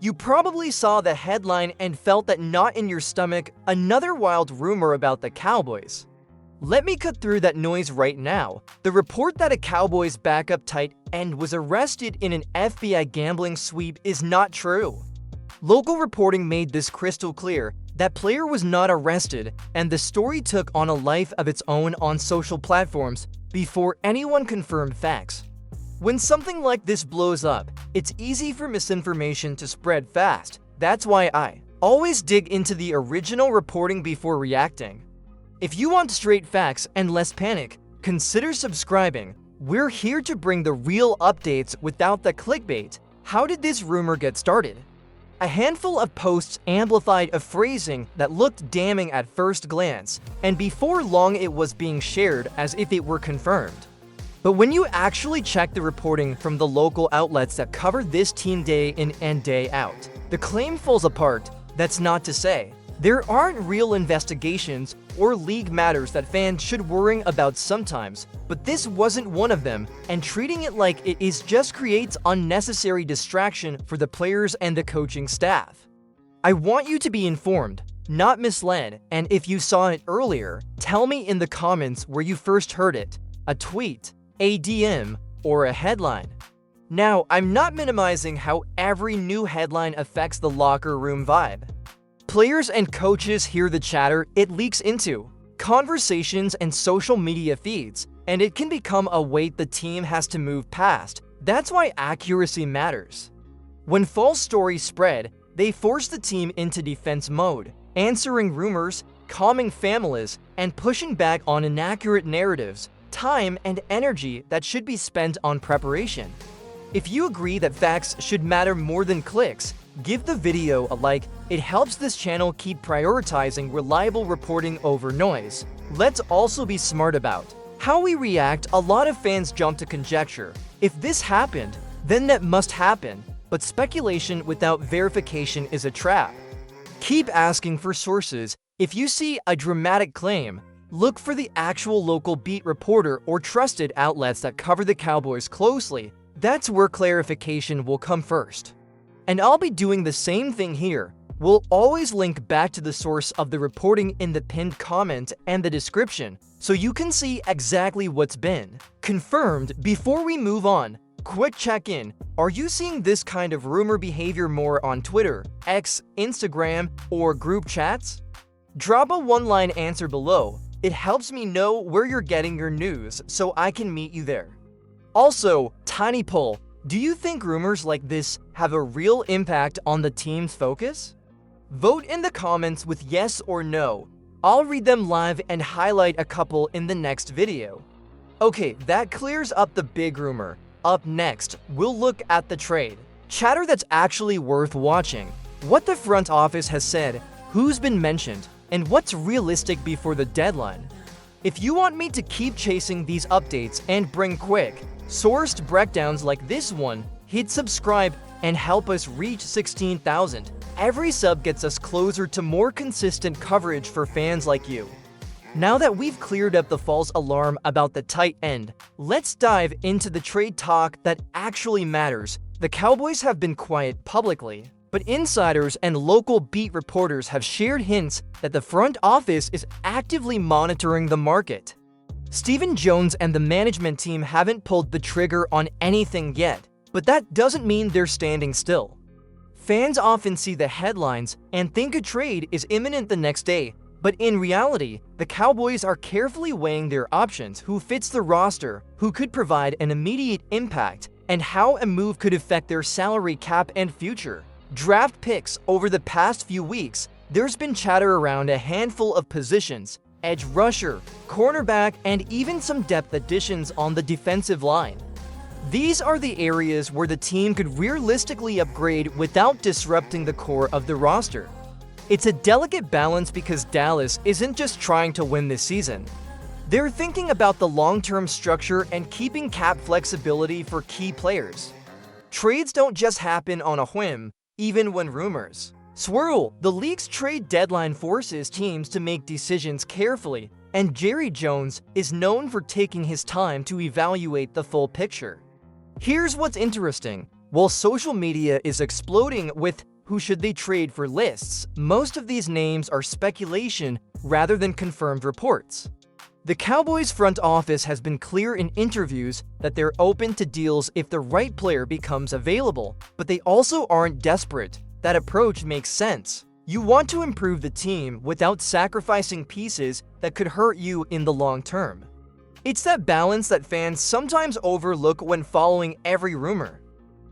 You probably saw the headline and felt that knot in your stomach, another wild rumor about the Cowboys. Let me cut through that noise right now. The report that a Cowboys backup tight end was arrested in an FBI gambling sweep is not true. Local reporting made this crystal clear. That player was not arrested, and the story took on a life of its own on social platforms before anyone confirmed facts. When something like this blows up, it's easy for misinformation to spread fast. That's why I always dig into the original reporting before reacting. If you want straight facts and less panic, consider subscribing. We're here to bring the real updates without the clickbait. How did this rumor get started? A handful of posts amplified a phrasing that looked damning at first glance, and before long it was being shared as if it were confirmed. But when you actually check the reporting from the local outlets that cover this team day in and day out, the claim falls apart. That's not to say there aren't real investigations or league matters that fans should worry about sometimes, but this wasn't one of them, and treating it like it is just creates unnecessary distraction for the players and the coaching staff. I want you to be informed, not misled, and if you saw it earlier, tell me in the comments where you first heard it, a tweet, a DM, or a headline. Now, I'm not minimizing how every new headline affects the locker room vibe. Players and coaches hear the chatter it leaks into conversations and social media feeds, and it can become a weight the team has to move past. That's why accuracy matters. When false stories spread, they force the team into defense mode, answering rumors, calming families, and pushing back on inaccurate narratives, time and energy that should be spent on preparation. If you agree that facts should matter more than clicks, give the video a like. It helps this channel keep prioritizing reliable reporting over noise. Let's also be smart about how we react. A lot of fans jump to conjecture. If this happened, then that must happen. But speculation without verification is a trap. Keep asking for sources. If you see a dramatic claim, look for the actual local beat reporter or trusted outlets that cover the Cowboys closely. That's where clarification will come first. And I'll be doing the same thing here. We'll always link back to the source of the reporting in the pinned comment and the description, so you can see exactly what's been confirmed. Before we move on, quick check-in. Are you seeing this kind of rumor behavior more on Twitter, X, Instagram, or group chats? Drop a one-line answer below. It helps me know where you're getting your news so I can meet you there. Also, tiny poll. Do you think rumors like this have a real impact on the team's focus? Vote in the comments with yes or no. I'll read them live and highlight a couple in the next video. Okay, that clears up the big rumor. Up next, we'll look at the trade chatter that's actually worth watching, what the front office has said, who's been mentioned, and what's realistic before the deadline. If you want me to keep chasing these updates and bring quick, sourced breakdowns like this one, hit subscribe and help us reach 16,000. Every sub gets us closer to more consistent coverage for fans like you. Now that we've cleared up the false alarm about the tight end, let's dive into the trade talk that actually matters. The Cowboys have been quiet publicly, but insiders and local beat reporters have shared hints that the front office is actively monitoring the market. Stephen Jones and the management team haven't pulled the trigger on anything yet, but that doesn't mean they're standing still. Fans often see the headlines and think a trade is imminent the next day, but in reality, the Cowboys are carefully weighing their options: who fits the roster, who could provide an immediate impact, and how a move could affect their salary cap and future draft picks. Over the past few weeks, there's been chatter around a handful of positions: edge rusher, cornerback, and even some depth additions on the defensive line. These are the areas where the team could realistically upgrade without disrupting the core of the roster. It's a delicate balance because Dallas isn't just trying to win this season. They're thinking about the long-term structure and keeping cap flexibility for key players. Trades don't just happen on a whim, even when rumors swirl. The league's trade deadline forces teams to make decisions carefully, and Jerry Jones is known for taking his time to evaluate the full picture. Here's what's interesting. While social media is exploding with who should they trade for lists. Most of these names are speculation rather than confirmed reports. The Cowboys front office has been clear in interviews that they're open to deals if the right player becomes available, but they also aren't desperate. That approach makes sense. You want to improve the team without sacrificing pieces that could hurt you in the long term. It's that balance that fans sometimes overlook when following every rumor.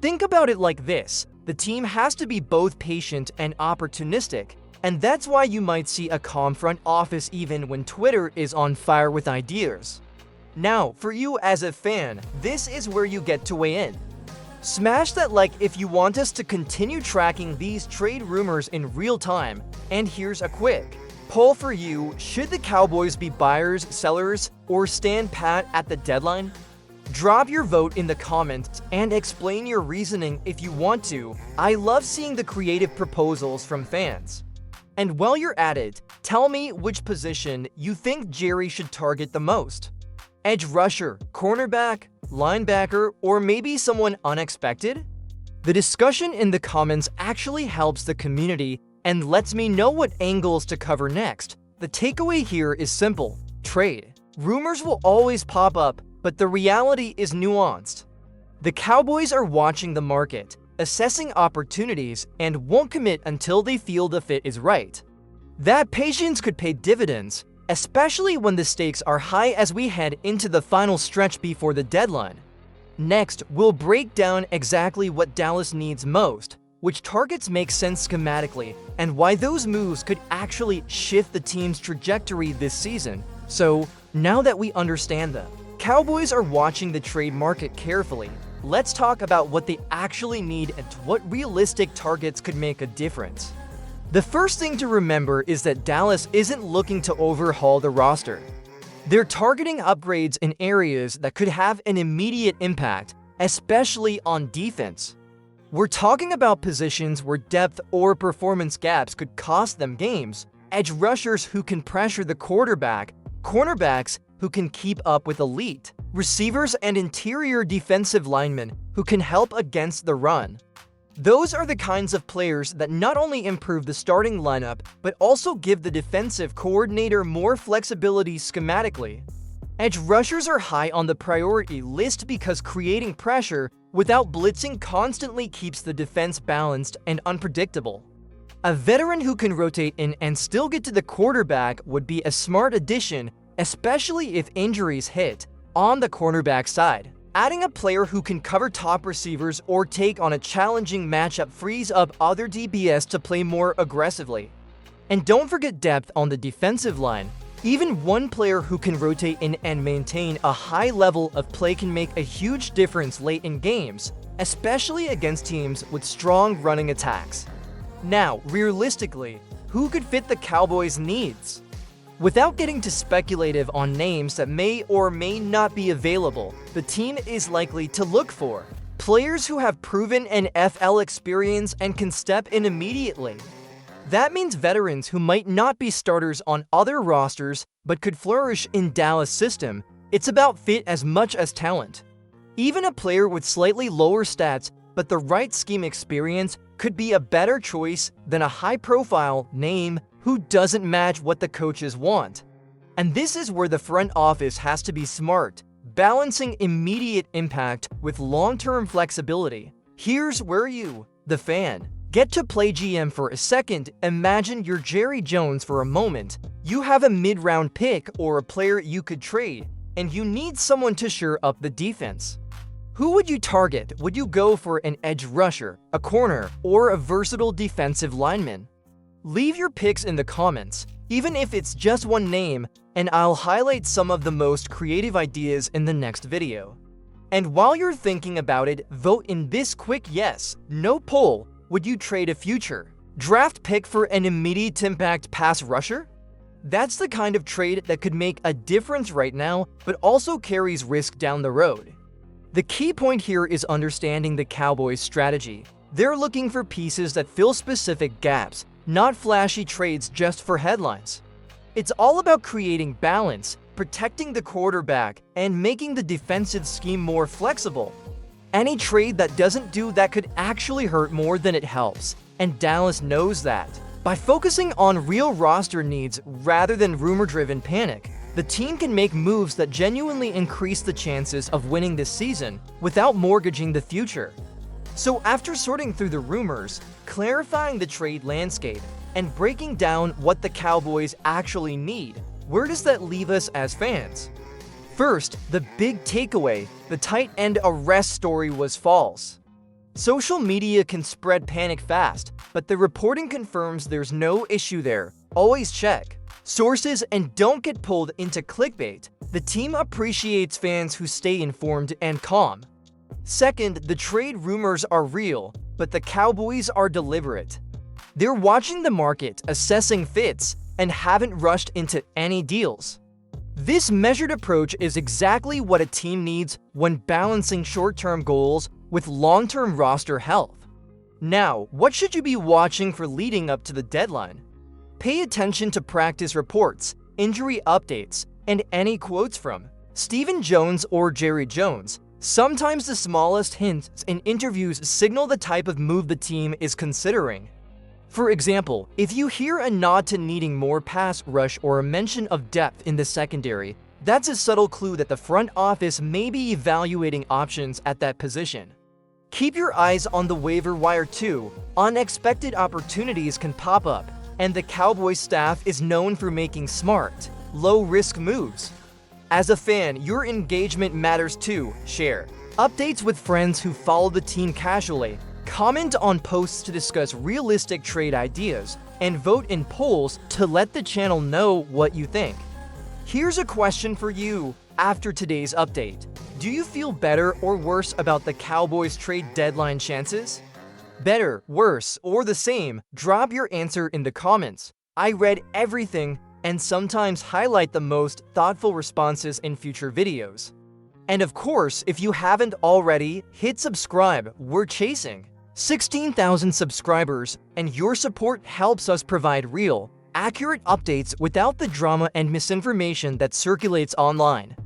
Think about it like this: the team has to be both patient and opportunistic, and that's why you might see a calm front office even when Twitter is on fire with ideas. Now, for you as a fan, this is where you get to weigh in. Smash that like if you want us to continue tracking these trade rumors in real time. And here's a quick poll for you: should the Cowboys be buyers, sellers, or stand pat at the deadline? Drop your vote in the comments and explain your reasoning if you want to. I love seeing the creative proposals from fans. And while you're at it, tell me which position you think Jerry should target the most. Edge rusher, cornerback, linebacker, or maybe someone unexpected? The discussion in the comments actually helps the community and lets me know what angles to cover next. The takeaway here is simple: trade. Rumors will always pop up, but the reality is nuanced. The Cowboys are watching the market, assessing opportunities, and won't commit until they feel the fit is right. That patience could pay dividends, especially when the stakes are high as we head into the final stretch before the deadline. Next, we'll break down exactly what Dallas needs most, which targets make sense schematically, and why those moves could actually shift the team's trajectory this season. So, now that we understand them, Cowboys are watching the trade market carefully. Let's talk about what they actually need and what realistic targets could make a difference. The first thing to remember is that Dallas isn't looking to overhaul the roster. They're targeting upgrades in areas that could have an immediate impact, especially on defense. We're talking about positions where depth or performance gaps could cost them games: edge rushers who can pressure the quarterback, cornerbacks who can keep up with elite, receivers and interior defensive linemen who can help against the run. Those are the kinds of players that not only improve the starting lineup, but also give the defensive coordinator more flexibility schematically. Edge rushers are high on the priority list because creating pressure without blitzing constantly keeps the defense balanced and unpredictable. A veteran who can rotate in and still get to the quarterback would be a smart addition, especially if injuries hit. On the cornerback side, adding a player who can cover top receivers or take on a challenging matchup frees up other DBs to play more aggressively. And don't forget depth on the defensive line. Even one player who can rotate in and maintain a high level of play can make a huge difference late in games, especially against teams with strong running attacks. Now, realistically, who could fit the Cowboys' needs? Without getting too speculative on names that may or may not be available, the team is likely to look for players who have proven NFL experience and can step in immediately. That means veterans who might not be starters on other rosters but could flourish in Dallas' system. It's about fit as much as talent. Even a player with slightly lower stats but the right scheme experience could be a better choice than a high-profile name who doesn't match what the coaches want. And this is where the front office has to be smart, balancing immediate impact with long-term flexibility. Here's where you, the fan, get to play GM for a second. Imagine you're Jerry Jones for a moment. You have a mid-round pick or a player you could trade, and you need someone to shore up the defense. Who would you target? Would you go for an edge rusher, a corner, or a versatile defensive lineman? Leave your picks in the comments, even if it's just one name, and I'll highlight some of the most creative ideas in the next video. And while you're thinking about it, vote in this quick yes, no poll. Would you trade a future draft pick for an immediate impact pass rusher? That's the kind of trade that could make a difference right now, but also carries risk down the road. The key point here is understanding the Cowboys' strategy. They're looking for pieces that fill specific gaps, not flashy trades just for headlines. It's all about creating balance, protecting the quarterback, and making the defensive scheme more flexible. Any trade that doesn't do that could actually hurt more than it helps. and Dallas knows that. By focusing on real roster needs rather than rumor-driven panic, the team can make moves that genuinely increase the chances of winning this season without mortgaging the future. So after sorting through the rumors, clarifying the trade landscape, and breaking down what the Cowboys actually need, where does that leave us as fans? First, the big takeaway: the tight end arrest story was false. Social media can spread panic fast, but the reporting confirms there's no issue there. Always check sources and don't get pulled into clickbait. The team appreciates fans who stay informed and calm. Second, the trade rumors are real, but the Cowboys are deliberate. They're watching the market, assessing fits, and haven't rushed into any deals. This measured approach is exactly what a team needs when balancing short-term goals with long-term roster health. Now, what should you be watching for leading up to the deadline? Pay attention to practice reports, injury updates, and any quotes from Stephen Jones or Jerry Jones. Sometimes the smallest hints in interviews signal the type of move the team is considering. For example, if you hear a nod to needing more pass rush or a mention of depth in the secondary, that's a subtle clue that the front office may be evaluating options at that position. Keep your eyes on the waiver wire too. Unexpected opportunities can pop up, and the Cowboys staff is known for making smart, low-risk moves. As a fan, your engagement matters too. Share updates with friends who follow the team casually, comment on posts to discuss realistic trade ideas, and vote in polls to let the channel know what you think. Here's a question for you after today's update. Do you feel better or worse about the Cowboys trade deadline chances? Better, worse, or the same? Drop your answer in the comments. I read everything and sometimes highlight the most thoughtful responses in future videos. And of course, if you haven't already, hit subscribe. We're chasing 16,000 subscribers, and your support helps us provide real, accurate updates without the drama and misinformation that circulates online.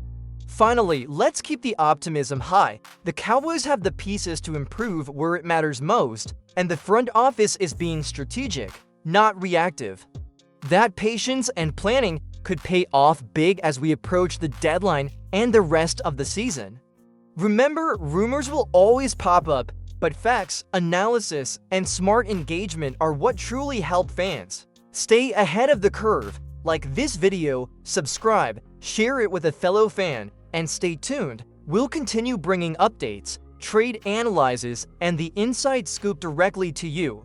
Finally, let's keep the optimism high. The Cowboys have the pieces to improve where it matters most, and the front office is being strategic, not reactive. That patience and planning could pay off big as we approach the deadline and the rest of the season. Remember, rumors will always pop up, but facts, analysis, and smart engagement are what truly help fans stay ahead of the curve. Like this video, subscribe, share it with a fellow fan, and stay tuned. We'll continue bringing updates, trade analyses, and the inside scoop directly to you.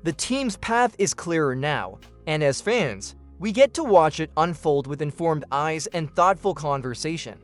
The team's path is clearer now, and as fans, we get to watch it unfold with informed eyes and thoughtful conversation.